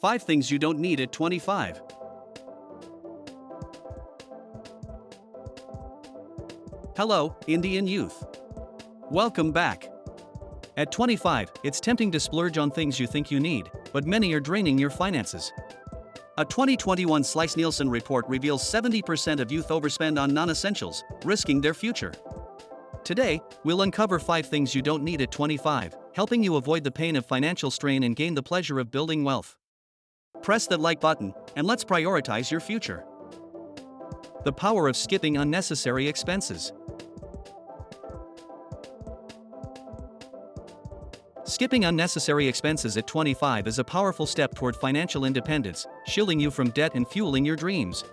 5 things you don't need at 25. Hello, Indian youth. Welcome back. At 25, it's tempting to splurge on things you think you need, but many are draining your finances. A 2021 Slice Nielsen report reveals 70% of youth overspend on non-essentials, risking their future. Today, we'll uncover 5 things you don't need at 25, helping you avoid the pain of financial strain and gain the pleasure of building wealth. Press that like button, and let's prioritize your future. The power of skipping unnecessary expenses. Skipping unnecessary expenses at 25 is a powerful step toward financial independence, shielding you from debt and fueling your dreams.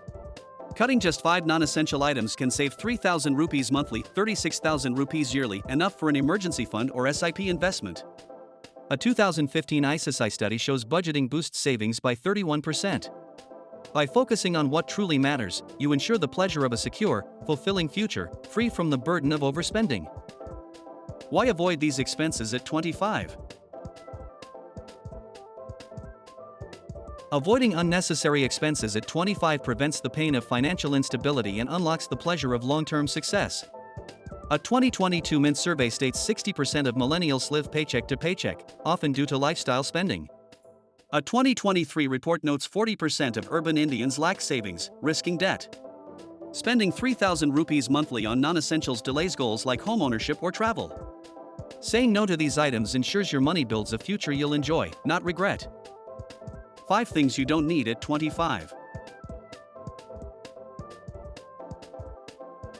Cutting just 5 non-essential items can save 3,000 rupees monthly, 36,000 rupees yearly, enough for an emergency fund or SIP investment. A 2015 ICISI study shows budgeting boosts savings by 31%. By focusing on what truly matters, you ensure the pleasure of a secure, fulfilling future, free from the burden of overspending. Why avoid these expenses at 25? Avoiding unnecessary expenses at 25 prevents the pain of financial instability and unlocks the pleasure of long-term success. A 2022 Mint survey states 60% of millennials live paycheck to paycheck, often due to lifestyle spending. A 2023 report notes 40% of urban Indians lack savings, risking debt. Spending 3,000 rupees monthly on non-essentials delays goals like homeownership or travel. Saying no to these items ensures your money builds a future you'll enjoy, not regret. 5 things you don't need at 25.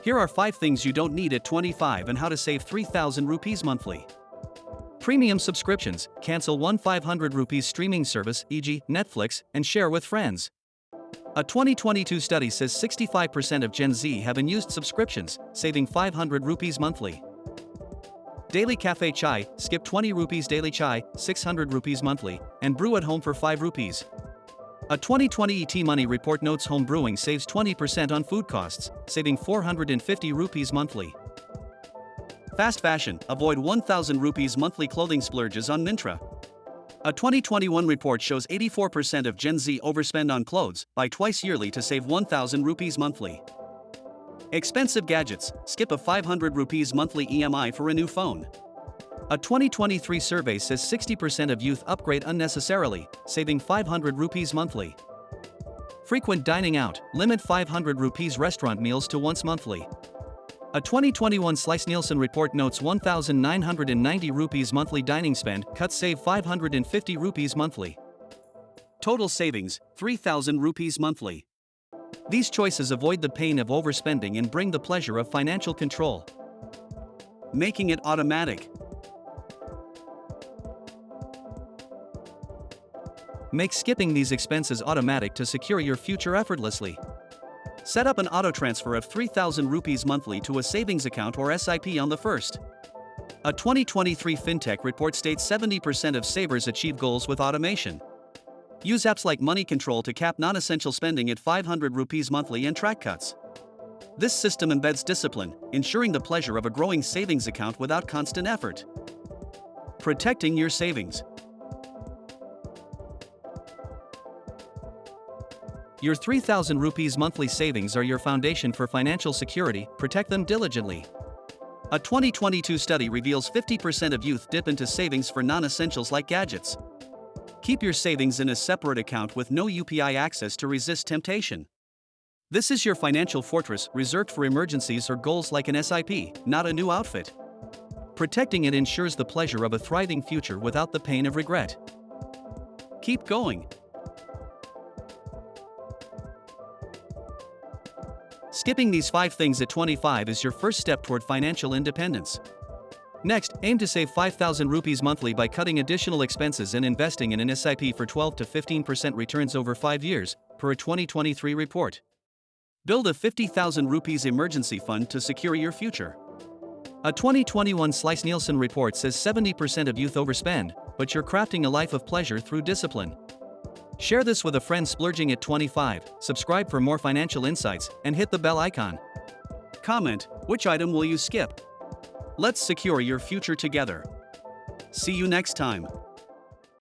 Here are 5 things you don't need at 25 and how to save 3,000 rupees monthly. Premium subscriptions. Cancel one 500 rupees streaming service, e.g., Netflix, and share with friends. A 2022 study says 65% of Gen Z have unused subscriptions, saving 500 rupees monthly. Daily Cafe Chai. Skip 20 rupees daily chai, 600 rupees monthly, and brew at home for 5 rupees. A 2020 ET Money report notes home brewing saves 20% on food costs, saving 450 rupees monthly. Fast fashion. Avoid 1,000 rupees monthly clothing splurges on Myntra. A 2021 report shows 84% of Gen Z overspend on clothes, buy twice yearly to save 1,000 rupees monthly. Expensive gadgets. Skip a 500 rupees monthly EMI for a new phone. A 2023 survey says 60% of youth upgrade unnecessarily, saving 500 rupees monthly. Frequent dining out. Limit 500 rupees restaurant meals to once monthly. A 2021 Slice Nielsen report notes 1,990 rupees monthly dining spend cuts save 550 rupees monthly. Total savings, 3,000 rupees monthly. These choices avoid the pain of overspending and bring the pleasure of financial control. Making it automatic. Make skipping these expenses automatic to secure your future effortlessly. Set up an auto transfer of 3,000 rupees monthly to a savings account or SIP on the first. A 2023 FinTech report states 70% of savers achieve goals with automation. Use apps like Money Control to cap non-essential spending at 500 rupees monthly and track cuts. This system embeds discipline, ensuring the pleasure of a growing savings account without constant effort. Protecting your savings. Your 3,000 rupees monthly savings are your foundation for financial security. Protect them diligently. A 2022 study reveals 50% of youth dip into savings for non-essentials like gadgets. Keep your savings in a separate account with no UPI access to resist temptation. This is your financial fortress, reserved for emergencies or goals like an SIP, not a new outfit. Protecting it ensures the pleasure of a thriving future without the pain of regret. Keep going. Skipping these 5 things at 25 is your first step toward financial independence. Next, aim to save 5,000 rupees monthly by cutting additional expenses and investing in an SIP for 12 to 15% returns over 5 years, per a 2023 report. Build a 50,000 rupees emergency fund to secure your future. A 2021 Slice Nielsen report says 70% of youth overspend, but you're crafting a life of pleasure through discipline. Share this with a friend splurging at 25, subscribe for more financial insights, and hit the bell icon. Comment, which item will you skip? Let's secure your future together. See you next time.